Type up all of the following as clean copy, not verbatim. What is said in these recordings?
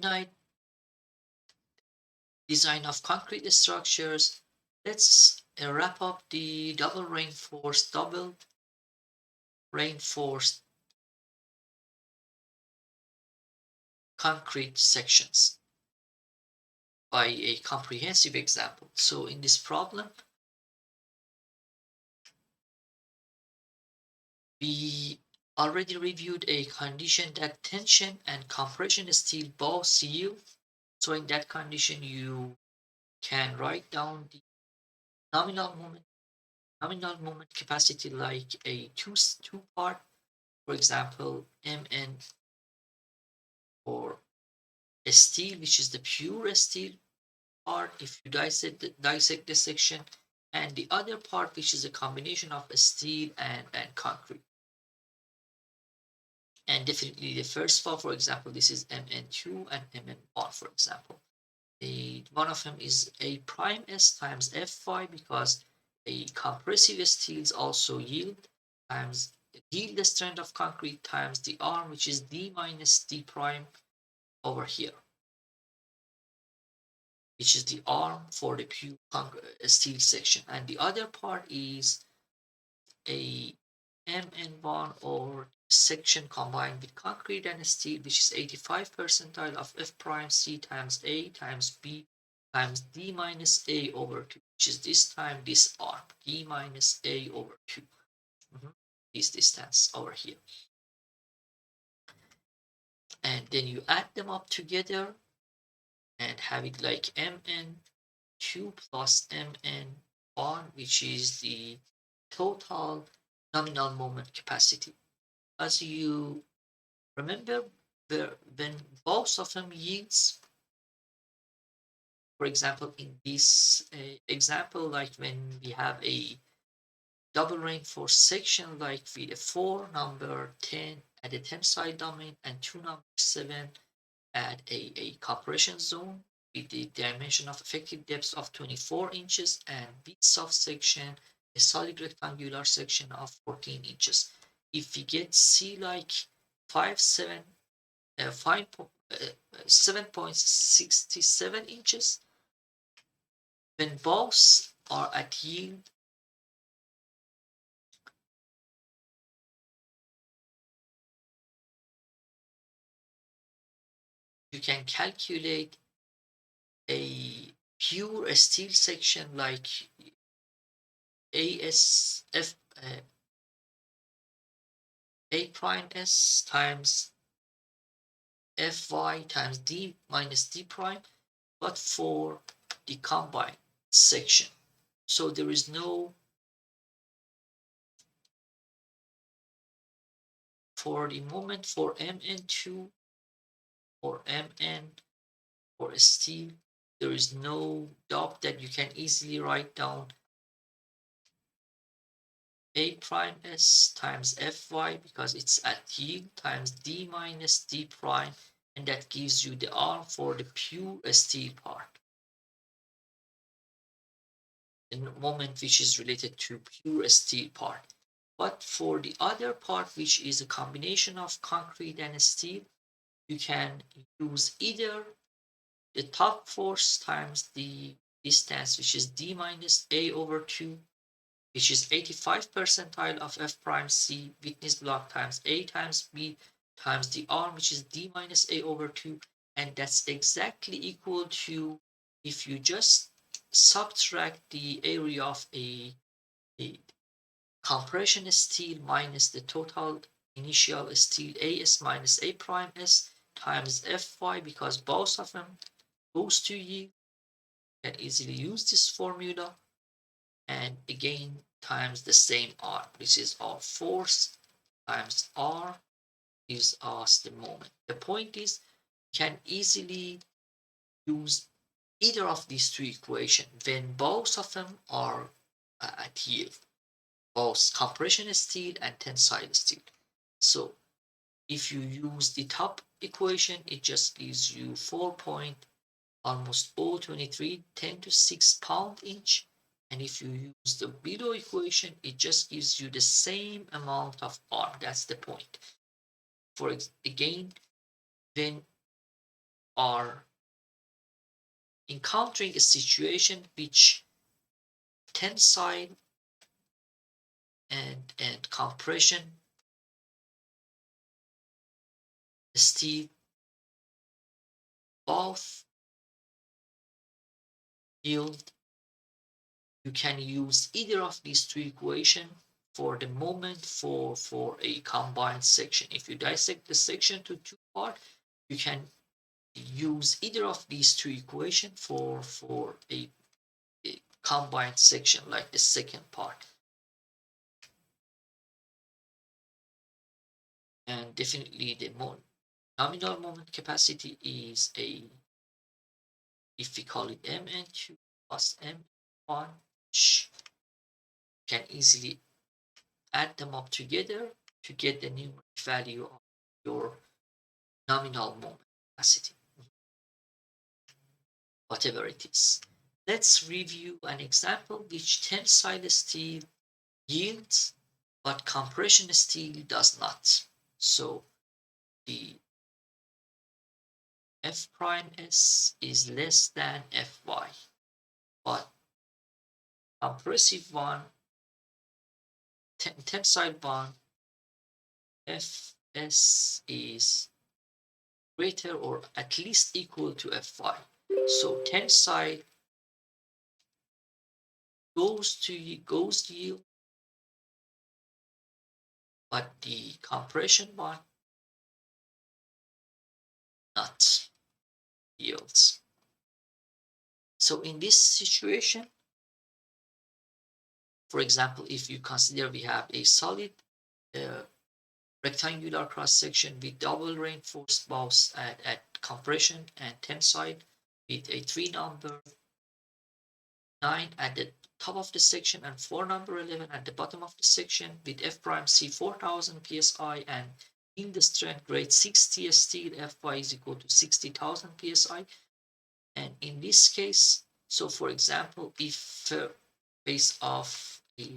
night design of concrete structures. Let's wrap up the double reinforced concrete sections by a comprehensive example. So in this problem, we already reviewed a condition that tension and compression steel both yield. So in that condition, you can write down the nominal moment capacity like a two part, for example, Mn for steel, which is the pure steel part if you dissect the section, and the other part which is a combination of steel and concrete. And definitely the first part, for example, this is Mn2 and Mn1, for example. One of them is A prime S times Fy because a compressive steels also yield times yield the strength of concrete times the arm, which is D minus D prime over here, which is the arm for the pure steel section. And the other part is a Mn1 or section combined with concrete and steel, which is 85 percentile of F prime C times A times B times D minus A over 2, which is this time this arm, D minus A over 2. This distance over here. And then you add them up together and have it like Mn2 plus Mn1, which is the total nominal moment capacity. As you remember, when both of them yields, for example, in this example, like when we have a double reinforced section like with a 4 number 10 at the tensile domain and 2 number 7 at a compression zone with the dimension of effective depth of 24 inches and width of section a solid rectangular section of 14 inches. If we get C like 7.67 inches, when both are at yield, you can calculate a pure steel section like ASF A prime S times Fy times D minus D prime, but for the combined section. So there is no, for the moment for Mn2 or Mn for steel, there is no doubt that you can easily write down A prime S times Fy because it's at yield times D minus D prime, and that gives you the arm for the pure steel part. The moment which is related to pure steel part. But for the other part, which is a combination of concrete and steel, you can use either the top force times the distance, which is D minus A over 2, which is 85 percentile of F prime C witness block times A times B times the arm, which is D minus A over 2. And that's exactly equal to, if you just subtract the area of a compression steel minus the total initial steel AS minus A prime S times Fy, because both of them goes to yield, can easily use this formula, and again times the same R. This is our force times R gives us the moment. The point is, you can easily use either of these two equations when both of them are at yield, both compression steel and tensile steel. So if you use the top equation, it just gives you 4 point almost 0.23 10 to 6 pound inch. And if you use the below equation, it just gives you the same amount of arm. That's the point. For again, when are encountering a situation which tensile and compression steel both yield, you can use either of these two equations for the moment for a combined section. If you dissect the section to two parts, you can use either of these two equations for a combined section like the second part. And definitely the nominal moment capacity is a, if we call it mn2 plus m1, which can easily add them up together to get the numeric value of your nominal moment capacity, whatever it is. Let's review an example which tensile steel yields, but compression steel does not. So the F prime S is less than Fy, but compressive one, tensile one, Fs is greater or at least equal to Fy. So tensile goes to yield, but the compression one not yields. So in this situation, for example, if you consider we have a solid uh, rectangular cross section with double reinforced bows at compression and tensile with a 3 number 9 at the top of the section and 4 number 11 at the bottom of the section with F prime C 4000 psi and in the strength grade 60 steel Fy is equal to 60,000 psi. And in this case, so for example, if base of a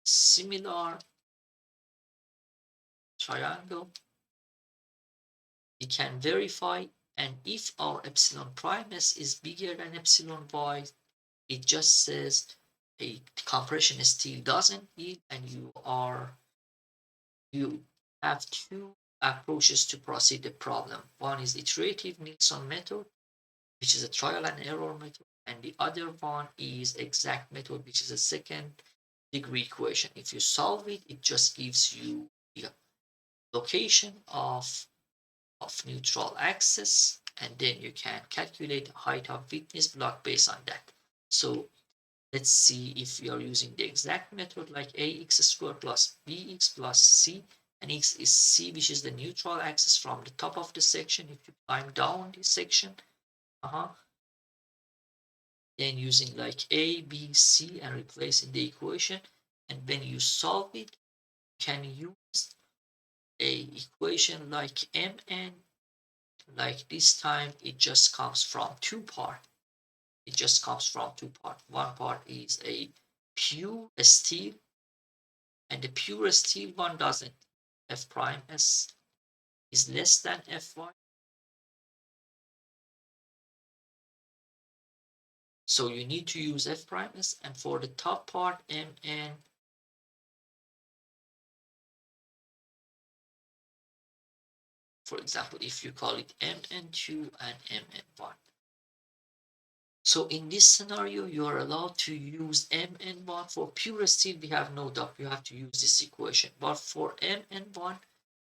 similar triangle, we can verify, and if our epsilon prime s is bigger than epsilon y, it just says a compression steel doesn't yield, and you have two approaches to proceed the problem. One is iterative Nielsen method, which is a trial and error method, and the other one is exact method, which is a second degree equation. If you solve it, it just gives you the location of neutral axis, and then you can calculate the height of witness block based on that. So let's see if we are using the exact method like ax squared plus bx plus c, and x is c, which is the neutral axis from the top of the section. If you climb down the section, then using like a, b, c and replace in the equation, and when you solve it, you can use a equation like mn, like this time it just comes from two parts. It just comes from two parts. One part is a pure steel, and the pure steel one doesn't. F prime s is less than Fy. So you need to use F prime s, and for the top part, Mn, for example, if you call it Mn2 and Mn1. So in this scenario, you are allowed to use Mn1. For pure steel, we have no doubt. You have to use this equation. But for Mn1,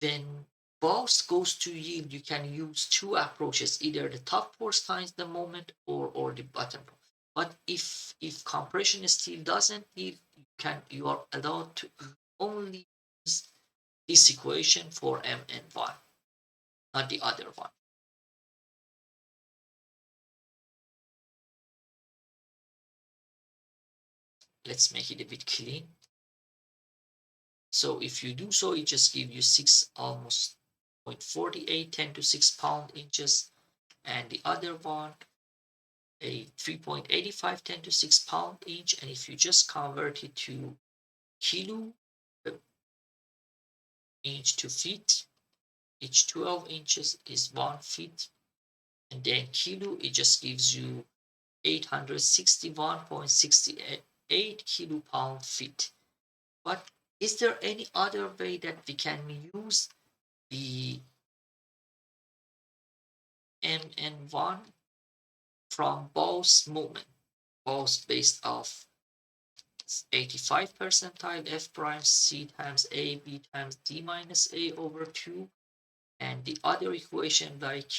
when both goes to yield, you can use two approaches, either the top force times the moment or the bottom. But if compression steel doesn't yield, you are allowed to only use this equation for Mn1, not the other one. Let's make it a bit clean. So if you do so, it just gives you 6 almost 0.48 10 to 6 pound inches, and the other one a 3.85 10 to 6 pound inch. And if you just convert it to kilo inch to feet, each 12 inches is 1 feet. and then kilo, it just gives you 861.68 kilopound feet. But is there any other way that we can use the mn1 from both movement, both based off 85 percentile f prime c times a b times d minus a over 2, and the other equation like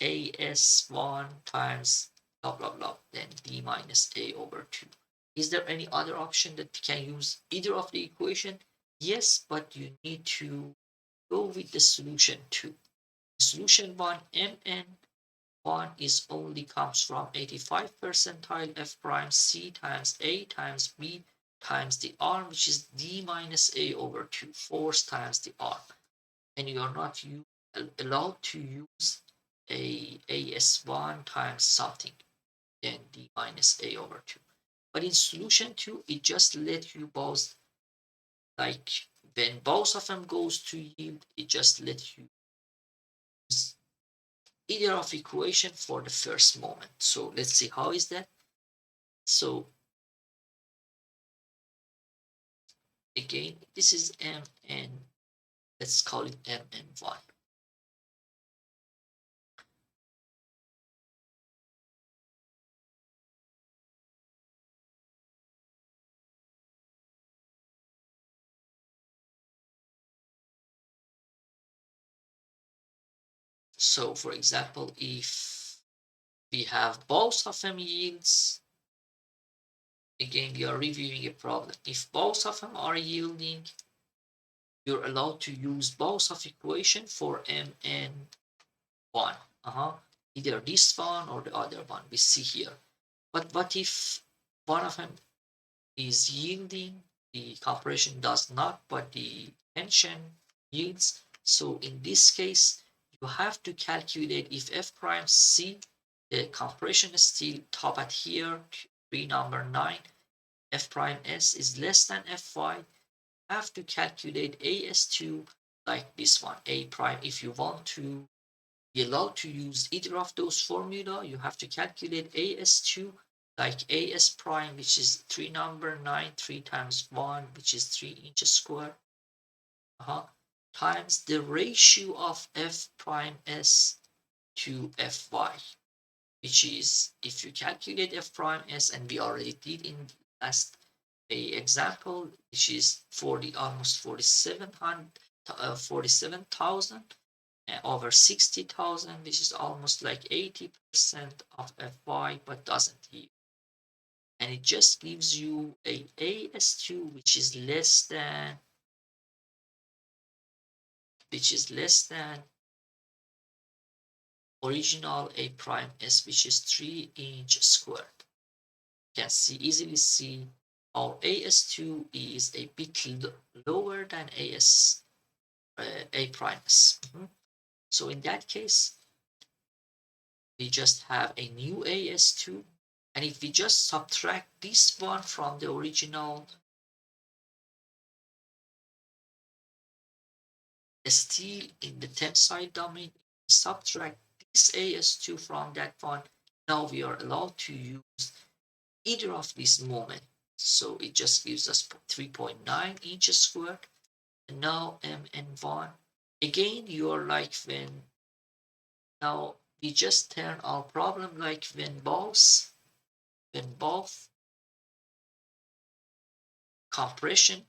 as1 times blah blah blah, then d minus a over 2. Is there any other option that we can use either of the equation? Yes, but you need to go with the solution 2. Solution 1, mn1 is only comes from 85 percentile f prime c times a times b times the arm, which is d minus a over 2, force times the arm. And you are not allowed to use a as1 times something, then d minus a over 2. But in solution 2, it just let you both, like when both of them goes to yield, it just let you use either of equation for the first moment. So let's see how is that. So again, this is m, and let's call it mn1. So for example, if we have both of them yields, again we are reviewing a problem. If both of them are yielding, you're allowed to use both of equation for mn1. Either this one or the other one we see here. But what if one of them is yielding, the compression does not, but the tension yields? So in this case, you have to calculate if f prime c, the compression steel top at here, tree number 9, f prime s is less than fy, have to calculate as2 like this one, a prime. If you want to be allowed to use either of those formula, you have to calculate as2 like as prime, which is 3 number 9, 3 times 1, which is 3 inches square, times the ratio of f prime s to fy, which is, if you calculate f prime s, and we already did in last example, which is 40, almost 47,000 over 60,000, which is almost like 80% of fy, but doesn't yield. And it just gives you a as2, which is less than original a prime s, which is 3 inch squared. You can easily see our as2 is a bit lower than a prime s. So in that case, we just have a new as2, and if we just subtract this one from the original steel in the tensile domain, subtract this as2 from that one, now we are allowed to use either of these moment. So it just gives us 3.9 inches squared. And now mn1, again you're like, when now we just turn our problem like when both compression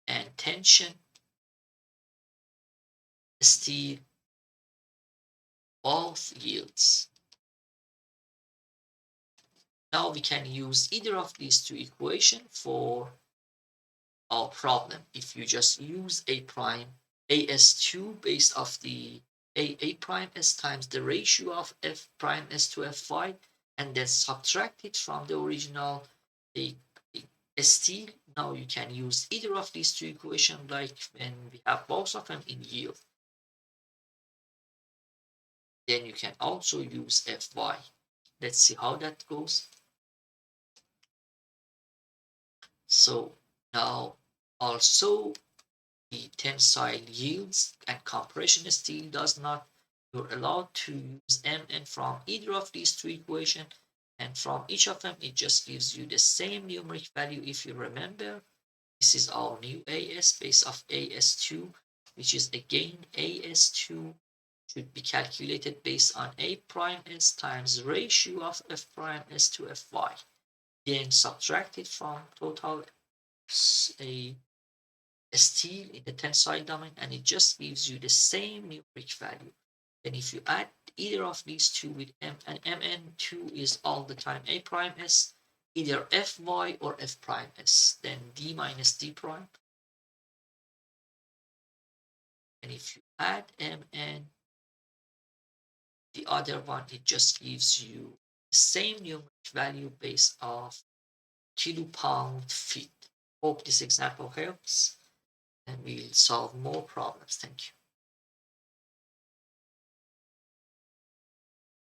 and tension steel both yields. Now we can use either of these two equations for our problem. If you just use a prime as2 based off the a prime s times the ratio of f prime s to fy, and then subtract it from the original a, st, now you can use either of these two equations like when we have both of them in yield. Then you can also use fy. Let's see how that goes. So now also the tensile yields and compression steel does not, You're allowed to use mn from either of these two equations, and from each of them it just gives you the same numeric value. If you remember, this is our new as base of as2, which is again as2 should be calculated based on a prime s times ratio of f prime s to fy, then subtracted from total a st in the tensile domain, and it just gives you the same numeric value. Then if you add either of these two with m, and mn2 is all the time a prime s, either fy or f prime s, then d minus d prime. And if you add mn, the other one, it just gives you the same numeric value based off kilopound feet. Hope this example helps, and we'll solve more problems. Thank you.